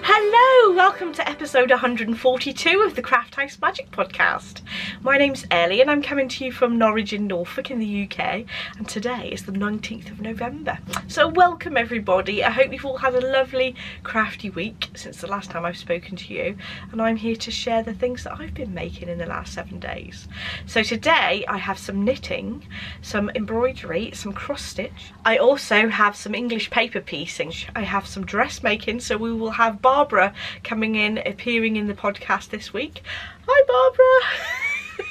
Hello, welcome to episode 142 of the Craft House Magic podcast. My name's Ellie and I'm coming to you from Norwich in Norfolk in the UK, and today is the 19th of November. So welcome everybody. I hope you've all had a lovely crafty week since the last time I've spoken to you, and I'm here to share the things that I've been making in the last 7 days. So today I have some knitting, some embroidery, some cross stitch. I also have some English paper piecing. I have some dressmaking, so we will have Barbara coming in, appearing in the podcast this week. Hi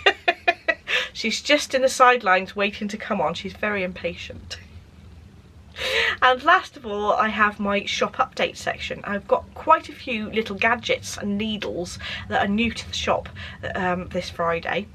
Barbara! She's just in the sidelines waiting to come on. She's very impatient. And last of all, I have my shop update section. I've got quite a few little gadgets and needles that are new to the shop this Friday,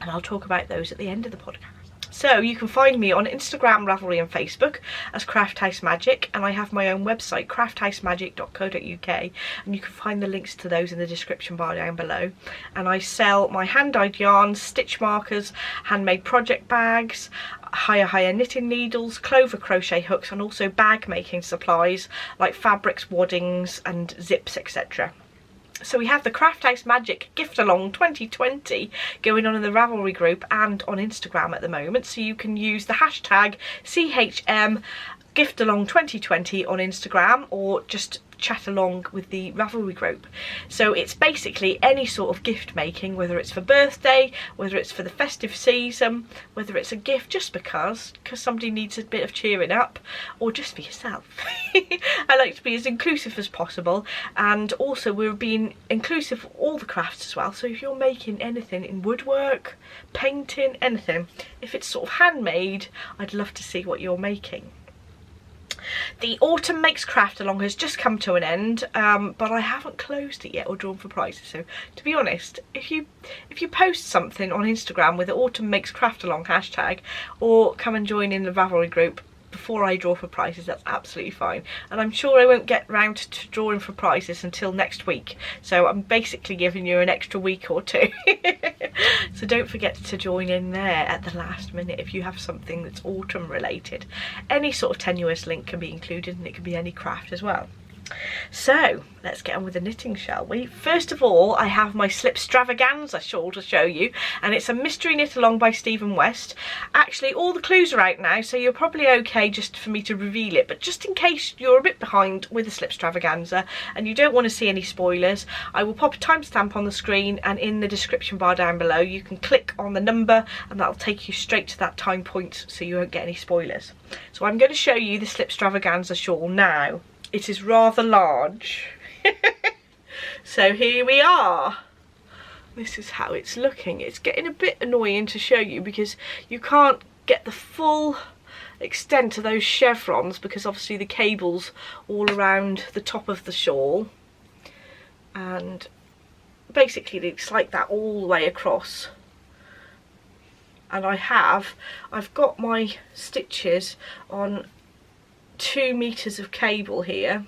and I'll talk about those at the end of the podcast. So you can find me on Instagram, Ravelry and Facebook as Craft House Magic, and I have my own website, crafthousemagik.co.uk, and you can find the links to those in the description bar down below. And I sell my hand-dyed yarns, stitch markers, handmade project bags, higher knitting needles, clover crochet hooks, and also bag making supplies like fabrics, waddings and zips, etc. So we have the Craft House Magic Gift Along 2020 going on in the Ravelry group and on Instagram at the moment. So you can use the hashtag CHM Gift Along 2020 on Instagram, or just chat along with the Ravelry group. So it's basically any sort of gift making, whether it's for birthday, whether it's for the festive season, whether it's a gift just because somebody needs a bit of cheering up, or just for yourself. I like to be as inclusive as possible, and also we're being inclusive of all the crafts as well. So if you're making anything in woodwork, painting, anything, if it's sort of handmade, I'd love to see what you're making. The Autumn Makes Craft Along has just come to an end, but I haven't closed it yet or drawn for prizes. So to be honest, if you post something on Instagram with the Autumn Makes Craft Along hashtag, or come and join in the Ravelry group before I draw for prizes, that's absolutely fine. And I'm sure I won't get round to drawing for prizes until next week, so I'm basically giving you an extra week or two. So don't forget to join in there at the last minute if you have something that's autumn related. Any sort of tenuous link can be included, and it can be any craft as well. So let's get on with the knitting, shall we? First of all, I have my Slipstravaganza shawl to show you, and it's a mystery knit along by Stephen West. Actually, all the clues are out now, so you're probably okay just for me to reveal it, but just in case you're a bit behind with the Slipstravaganza and you don't want to see any spoilers, I will pop a timestamp on the screen, and in the description bar down below you can click on the number and that'll take you straight to that time point, so you won't get any spoilers. So I'm going to show you the Slipstravaganza shawl now. It is rather large. So here we are. This is how it's looking. It's getting a bit annoying to show you because you can't get the full extent of those chevrons, because obviously the cable's all around the top of the shawl, and basically it's like that all the way across. And I've got my stitches on 2 meters of cable here.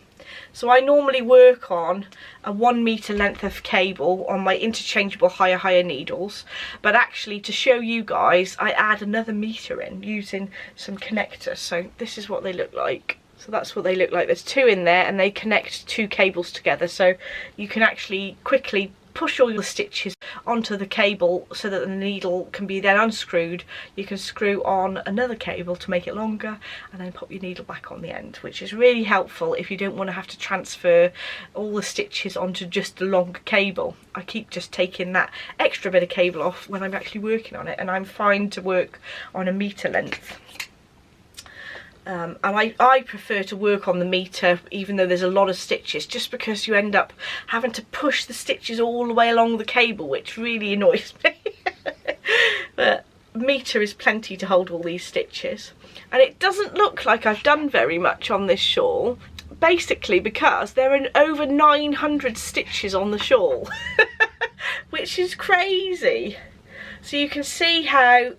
So I normally work on a 1 meter length of cable on my interchangeable higher needles, but actually to show you guys I add another meter in using some connectors. So this is what they look like. So that's what they look like. There's 2 in there and they connect 2 cables together, so you can actually quickly push all your stitches onto the cable so that the needle can be then unscrewed. You can screw on another cable to make it longer and then pop your needle back on the end, which is really helpful if you don't want to have to transfer all the stitches onto just the longer cable. I keep just taking that extra bit of cable off when I'm actually working on it, and I'm fine to work on a meter length. And I prefer to work on the meter even though there's a lot of stitches, just because you end up having to push the stitches all the way along the cable, which really annoys me. But meter is plenty to hold all these stitches, and it doesn't look like I've done very much on this shawl, basically because there are over 900 stitches on the shawl. Which is crazy. So you can see how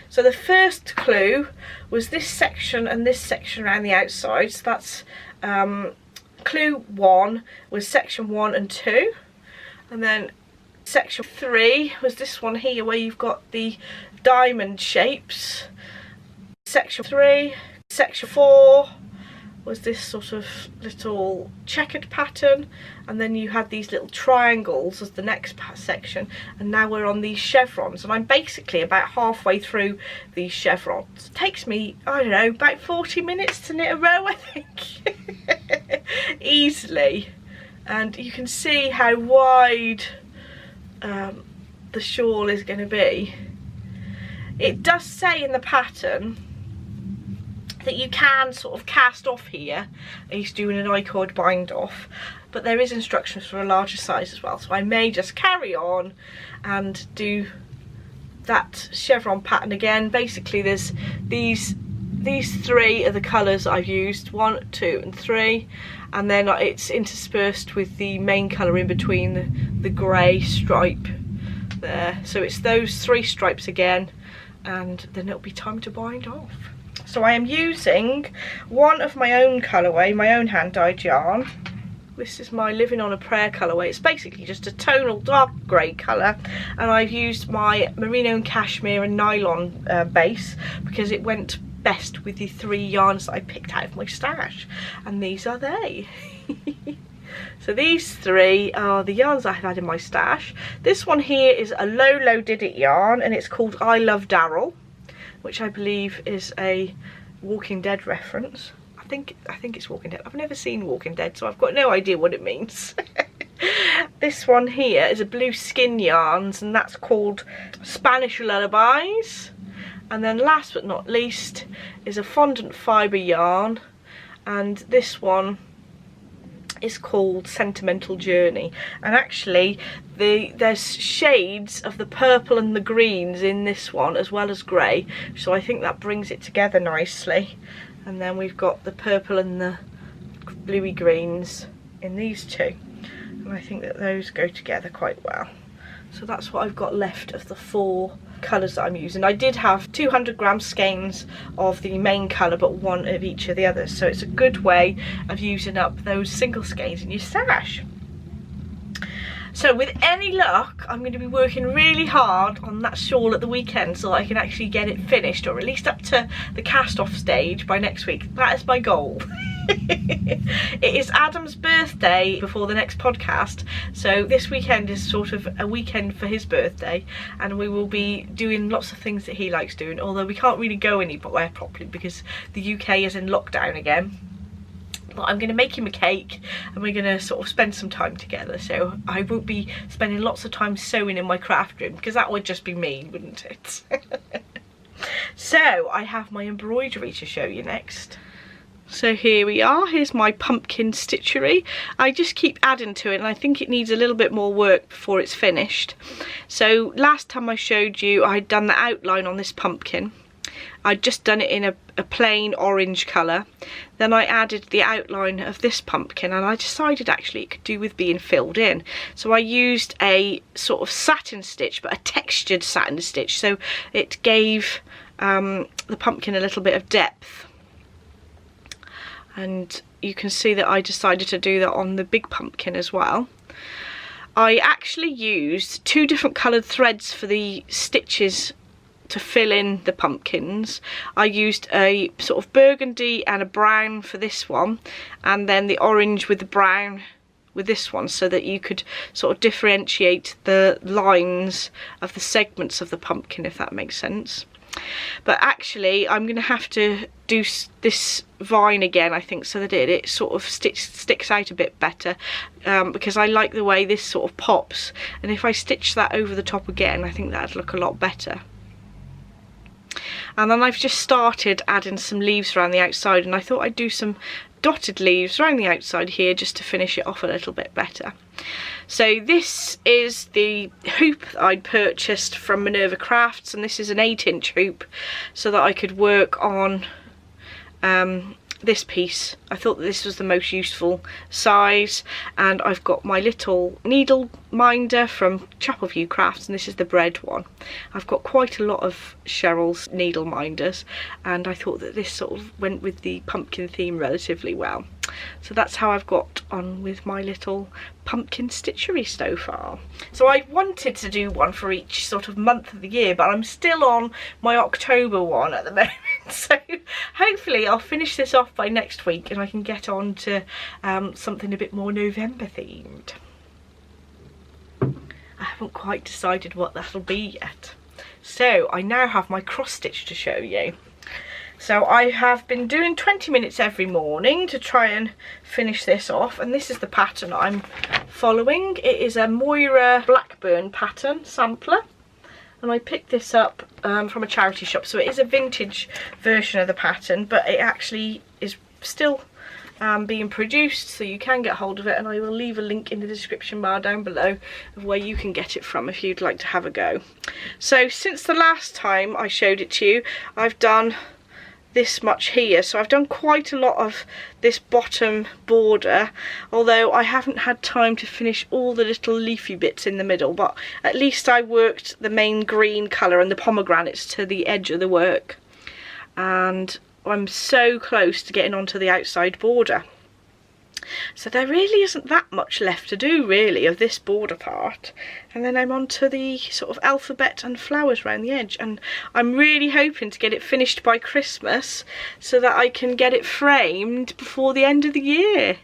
so the first clue was this section and this section around the outside. So that's clue 1 was section 1 and 2, and then section 3 was this one here where you've got the diamond shapes. Section 3, section 4 was this sort of little checkered pattern, and then you had these little triangles as the next section, and now we're on these chevrons, and I'm basically about halfway through these chevrons. It takes me, I don't know, about 40 minutes to knit a row, I think. Easily. And you can see how wide the shawl is going to be. It does say in the pattern that you can sort of cast off here. He's doing an I-cord bind off, but there is instructions for a larger size as well, so I may just carry on and do that chevron pattern again. Basically there's these three are the colours I've used, 1, 2 and 3, and then it's interspersed with the main colour in between, the grey stripe there. So it's those 3 stripes again, and then it'll be time to bind off. So I am using one of my own colourway, my own hand-dyed yarn. This is my Living on a Prayer colourway. It's basically just a tonal dark grey colour, and I've used my merino and cashmere and nylon base because it went best with the 3 yarns that I picked out of my stash, and these are they. So these 3 are the yarns I have had in my stash. This one here is a Lolodidit yarn, and it's called I Love Daryl, which I believe is a Walking Dead reference. I think it's Walking Dead. I've never seen Walking Dead, so I've got no idea what it means. This one here is a Blue Skin yarns, and that's called Spanish Lullabies. And then last but not least is a Fondant Fibre yarn, and this one is called Sentimental Journey. And actually there's shades of the purple and the greens in this one as well as grey, so I think that brings it together nicely. And then we've got the purple and the bluey greens in these 2, and I think that those go together quite well. So that's what I've got left of the 4 colours that I'm using. I did have 200g skeins of the main colour, but 1 of each of the others, so it's a good way of using up those single skeins in your stash. So with any luck, I'm going to be working really hard on that shawl at the weekend so I can actually get it finished, or at least up to the cast off stage by next week. That is my goal. It is Adam's birthday before the next podcast, so this weekend is sort of a weekend for his birthday, and we will be doing lots of things that he likes doing, although we can't really go anywhere properly because the UK is in lockdown again. But I'm going to make him a cake, and we're going to sort of spend some time together, so I won't be spending lots of time sewing in my craft room because that would just be mean, wouldn't it? So I have my embroidery to show you next. So here we are, here's my pumpkin stitchery. I just keep adding to it, and I think it needs a little bit more work before it's finished. So last time I showed you I'd done the outline on this pumpkin. I'd just done it in a plain orange colour. Then I added the outline of this pumpkin, and I decided actually it could do with being filled in. So I used a sort of satin stitch, but a textured satin stitch, so it gave the pumpkin a little bit of depth. And you can see that I decided to do that on the big pumpkin as well. I actually used 2 different coloured threads for the stitches to fill in the pumpkins. I used a sort of burgundy and a brown for this one, and then the orange with the brown with this one, so that you could sort of differentiate the lines of the segments of the pumpkin, if that makes sense. But actually I'm going to have to do this vine again, I think, so that it sort of sticks out a bit better, because I like the way this sort of pops, and if I stitch that over the top again I think that'd look a lot better. And then I've just started adding some leaves around the outside, and I thought I'd do some dotted leaves around the outside here just to finish it off a little bit better. So this is the hoop that I'd purchased from Minerva Crafts, and this is an 8-inch hoop so that I could work on this piece. I thought that this was the most useful size, and I've got my little needle minder from Chapelview Crafts, and this is the bread one. I've got quite a lot of Cheryl's needle minders, and I thought that this sort of went with the pumpkin theme relatively well. So that's how I've got on with my little pumpkin stitchery so far. So I wanted to do one for each sort of month of the year, but I'm still on my October one at the moment. So hopefully I'll finish this off by next week and I can get on to something a bit more November themed. I haven't quite decided what that'll be yet. So I now have my cross stitch to show you. So I have been doing 20 minutes every morning to try and finish this off, and this is the pattern I'm following. It is a Moira Blackburn pattern sampler, and I picked this up from a charity shop, so it is a vintage version of the pattern, but it actually is still being produced, so you can get hold of it, and I will leave a link in the description bar down below of where you can get it from if you'd like to have a go. So since the last time I showed it to you, I've done this much here, so I've done quite a lot of this bottom border, although I haven't had time to finish all the little leafy bits in the middle, but at least I worked the main green colour and the pomegranates to the edge of the work, and I'm so close to getting onto the outside border. So there really isn't that much left to do really of this border part, and then I'm on to the sort of alphabet and flowers around the edge, and I'm really hoping to get it finished by Christmas so that I can get it framed before the end of the year.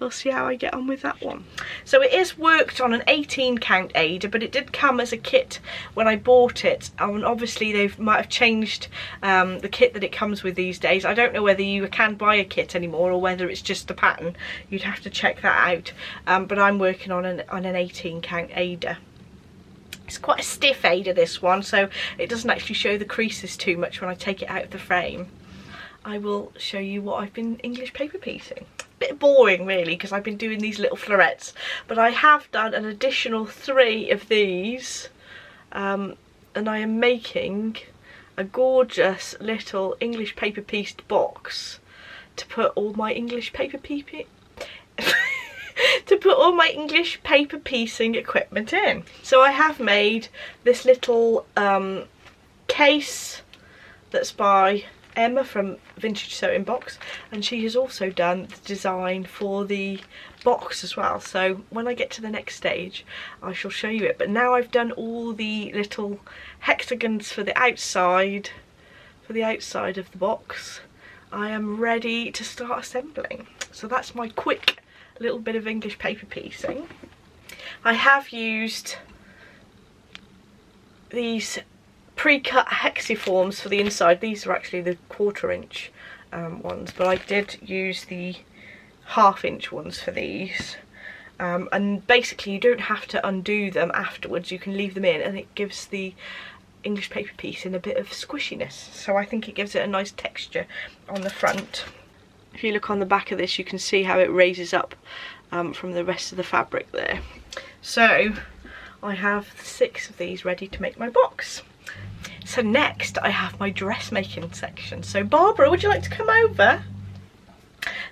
We'll see how I get on with that one. So it is worked on an 18 count Ada, but it did come as a kit when I bought it, and obviously they might have changed the kit that it comes with these days. I don't know whether you can buy a kit anymore or whether it's just a pattern. You'd have to check that out, but I'm working on an 18 count Ada. It's quite a stiff Ada, this one, so it doesn't actually show the creases too much when I take it out of the frame. I will show you what I've been English paper piecing. Bit boring really, because I've been doing these little florets, but I have done an additional 3 of these, and I am making a gorgeous little English paper pieced box to put all my English paper piecing equipment in. So I have made this little case that's by Emma from Vintage Sewing Box, and she has also done the design for the box as well, so when I get to the next stage I shall show you it. But now I've done all the little hexagons for the outside of the box, I am ready to start assembling. So that's my quick little bit of English paper piecing. I have used these pre-cut Hexiforms for the inside. These are actually the 1/4 inch ones, but I did use the 1/2 inch ones for these, and basically you don't have to undo them afterwards, you can leave them in, and it gives the English paper piecing a bit of squishiness, so I think it gives it a nice texture on the front. If you look on the back of this, you can see how it raises up from the rest of the fabric there. So I have 6 of these ready to make my box. So next I have my dressmaking section. So Barbara, would you like to come over?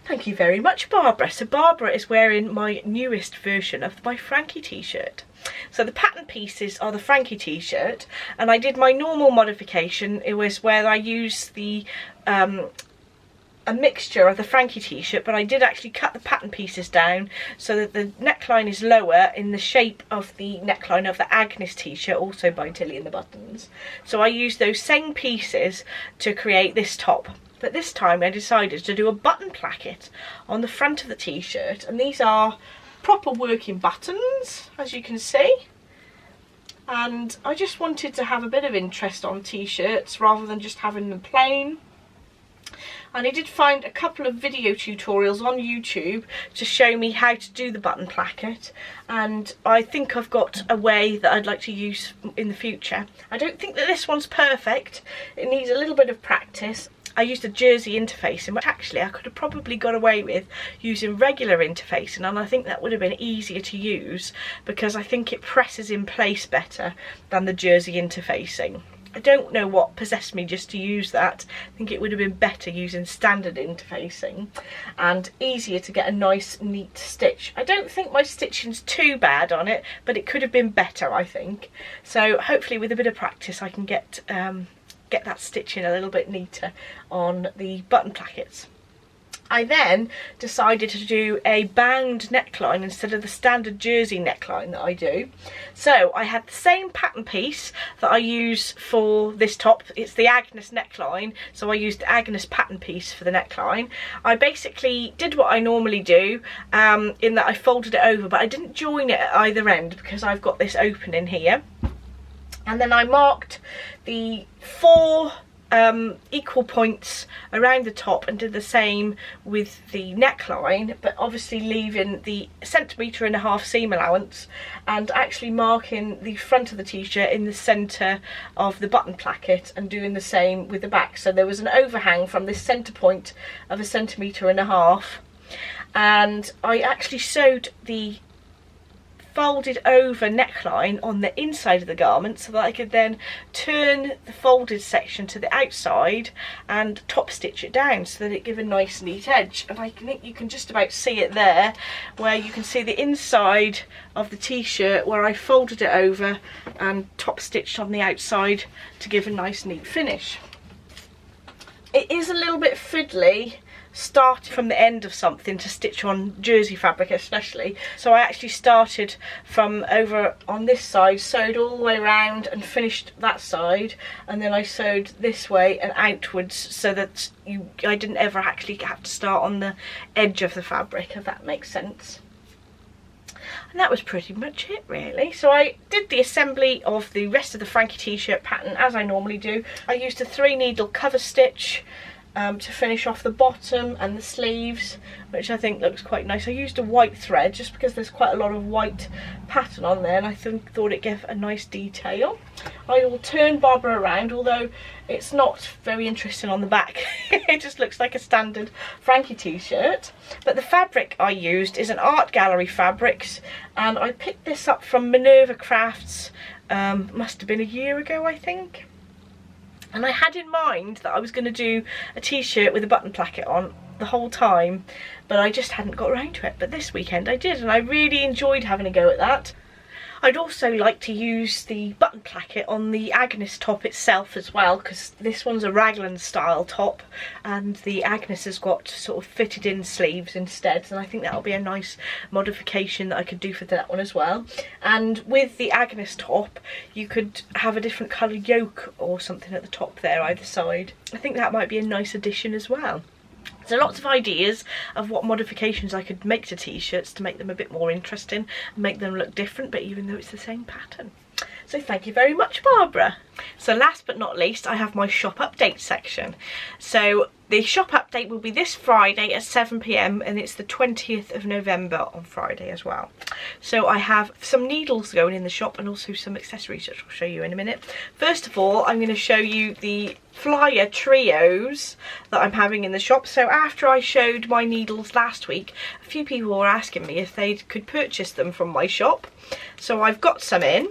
Thank you very much, Barbara. So Barbara is wearing my newest version of my Frankie T-shirt. So the pattern pieces are the Frankie T-shirt, and I did my normal modification. It was where I used the a mixture of the Frankie T-shirt, but I did actually cut the pattern pieces down so that the neckline is lower in the shape of the neckline of the Agnes T-shirt, also by Tilly in the Buttons. So I used those same pieces to create this top. But this time I decided to do a button placket on the front of the T-shirt, and these are proper working buttons, as you can see. And I just wanted to have a bit of interest on T-shirts rather than just having them plain. And I did find a couple of video tutorials on YouTube to show me how to do the button placket, and I think I've got a way that I'd like to use in the future. I don't think that this one's perfect, it needs a little bit of practice. I used a jersey interfacing, which actually I could have probably got away with using regular interfacing, and I think that would have been easier to use because I think it presses in place better than the jersey interfacing. I don't know what possessed me just to use that. I think it would have been better using standard interfacing and easier to get a nice neat stitch. I don't think my stitching's too bad on it, but it could have been better, I think. So hopefully with a bit of practice I can get that stitching a little bit neater on the button plackets. I then decided to do a bound neckline instead of the standard jersey neckline that I do. So I had the same pattern piece that I use for this top. It's the Agnes neckline, so I used the Agnes pattern piece for the neckline. I basically did what I normally do, in that I folded it over, but I didn't join it at either end because I've got this opening here. And then I marked the 4 equal points around the top and did the same with the neckline, but obviously leaving the 1.5 cm seam allowance and actually marking the front of the t-shirt in the centre of the button placket and doing the same with the back. So there was an overhang from this centre point of 1.5 cm, and I actually sewed the folded over neckline on the inside of the garment so that I could then turn the folded section to the outside and top stitch it down so that it give a nice neat edge. And I think you can just about see it there, where you can see the inside of the t-shirt where I folded it over and top stitched on the outside to give a nice neat finish. It is a little bit fiddly starting from the end of something to stitch on jersey fabric especially, so I actually started from over on this side, sewed all the way around and finished that side, and then I sewed this way and outwards so that I didn't ever actually have to start on the edge of the fabric, if that makes sense. And that was pretty much it really. So I did the assembly of the rest of the Frankie T-shirt pattern as I normally do. I used a 3 needle cover stitch to finish off the bottom and the sleeves, which I think looks quite nice. I used a white thread just because there's quite a lot of white pattern on there, and I thought it gave a nice detail. I will turn Barbara around, although it's not very interesting on the back. It just looks like a standard Frankie T-shirt. But the fabric I used is an art gallery fabrics, and I picked this up from Minerva Crafts, must have been a year ago I think. And I had in mind that I was going to do a t-shirt with a button placket on the whole time, but I just hadn't got around to it. But this weekend I did, and I really enjoyed having a go at that. I'd also like to use the button placket on the Agnes top itself as well, because this one's a raglan style top and the Agnes has got sort of fitted in sleeves instead, and I think that'll be a nice modification that I could do for that one as well. And with the Agnes top you could have a different colour yoke or something at the top there either side. I think that might be a nice addition as well. So lots of ideas of what modifications I could make to t-shirts to make them a bit more interesting and make them look different, but even though it's the same pattern. So thank you very much, Barbara. So last but not least, I have my shop update section. So the shop update will be this Friday at 7 PM and it's the 20th of November on Friday as well. So I have some needles going in the shop and also some accessories which I'll show you in a minute. First of all, I'm going to show you the flyer trios that I'm having in the shop. So after I showed my needles last week, a few people were asking me if they could purchase them from my shop. So I've got some in.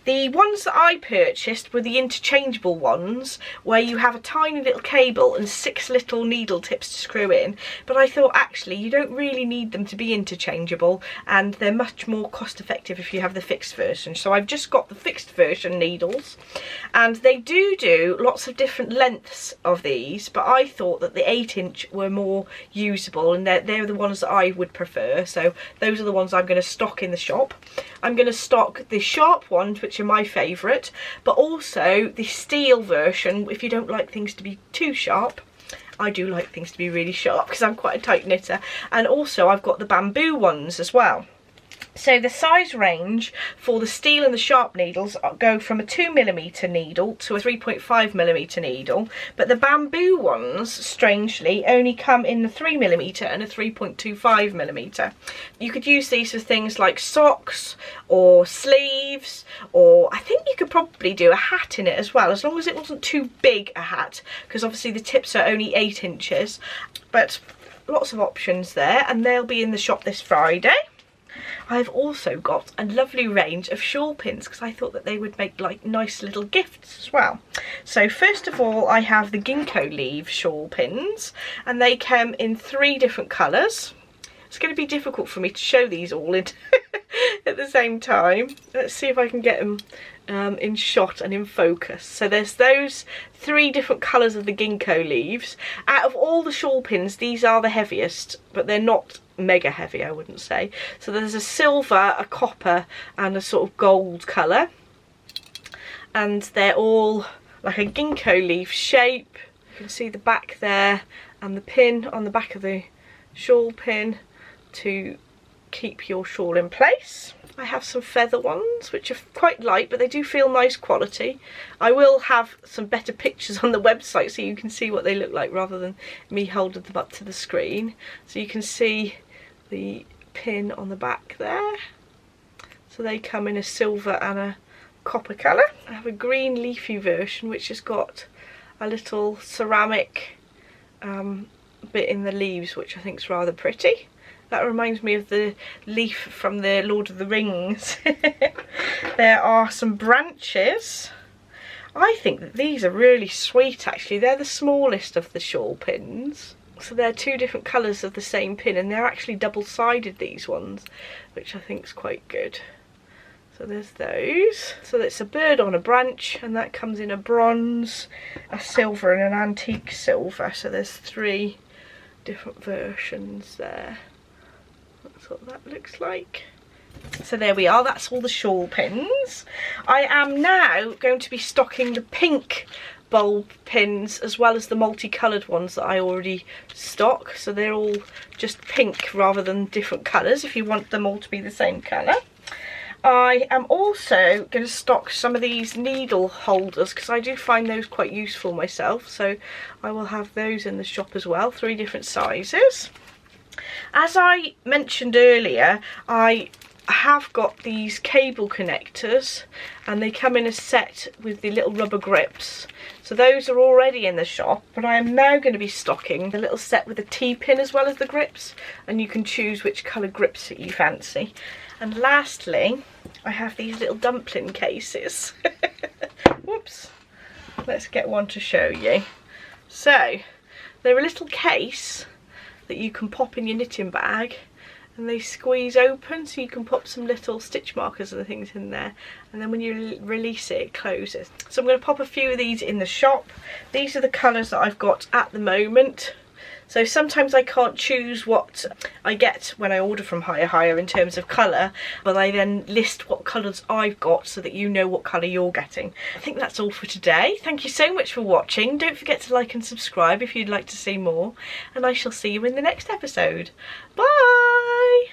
The ones that I purchased were the interchangeable ones where you have a tiny little cable and 6 little needle tips to screw in, but I thought actually you don't really need them to be interchangeable and they're much more cost effective if you have the fixed version. So I've just got the fixed version needles, and they do lots of different lengths of these, but I thought that the 8-inch were more usable and they're the ones that I would prefer, so those are the ones I'm going to stock in the shop. I'm going to stock the sharp ones, which are my favourite, but also the steel version if you don't like things to be too sharp. I do like things to be really sharp because I'm quite a tight knitter. And also I've got the bamboo ones as well. So the size range for the steel and the sharp needles go from a 2mm needle to a 3.5mm needle, but the bamboo ones, strangely, only come in the 3mm and a 3.25mm. You could use these for things like socks or sleeves, or I think you could probably do a hat in it as well, as long as it wasn't too big a hat, because obviously the tips are only 8 inches. But lots of options there, and they'll be in the shop this Friday. I've also got a lovely range of shawl pins because I thought that they would make like nice little gifts as well. So first of all, I have the ginkgo leaf shawl pins, and they come in 3 different colours. It's going to be difficult for me to show these all in at the same time. Let's see if I can get them in shot and in focus. So there's those 3 different colours of the ginkgo leaves. Out of all the shawl pins, these are the heaviest, but they're not mega heavy, I wouldn't say. So there's a silver, a copper and a sort of gold colour, and they're all like a ginkgo leaf shape. You can see the back there and the pin on the back of the shawl pin to keep your shawl in place. I have some feather ones which are quite light, but they do feel nice quality. I will have some better pictures on the website so you can see what they look like rather than me holding them up to the screen. So you can see the pin on the back there. So they come in a silver and a copper colour. I have a green leafy version which has got a little ceramic bit in the leaves, which I think is rather pretty. That reminds me of the leaf from the Lord of the Rings. There are some branches. I think that these are really sweet actually. They're the smallest of the shawl pins. So they're 2 different colours of the same pin, and they're actually double-sided, these ones, which I think is quite good. So there's those. So it's a bird on a branch, and that comes in a bronze, a silver and an antique silver. So there's 3 different versions there. That's what that looks like. So there we are, that's all the shawl pins. I am now going to be stocking the pink bulb pins as well as the multicoloured ones that I already stock. So they're all just pink rather than different colours if you want them all to be the same colour. I am also going to stock some of these needle holders because I do find those quite useful myself. So I will have those in the shop as well, 3 different sizes. As I mentioned earlier, I have got these cable connectors and they come in a set with the little rubber grips. So those are already in the shop, but I am now going to be stocking the little set with a T-pin as well as the grips, and you can choose which colour grips that you fancy. And lastly, I have these little dumpling cases. Whoops. Let's get one to show you. So they're a little case that you can pop in your knitting bag, and they squeeze open so you can pop some little stitch markers and things in there, and then when you release it, it closes. So I'm going to pop a few of these in the shop. These are the colours that I've got at the moment. So sometimes I can't choose what I get when I order from Hire in terms of colour, but I then list what colours I've got so that you know what colour you're getting. I think that's all for today. Thank you so much for watching. Don't forget to like and subscribe if you'd like to see more, and I shall see you in the next episode. Bye!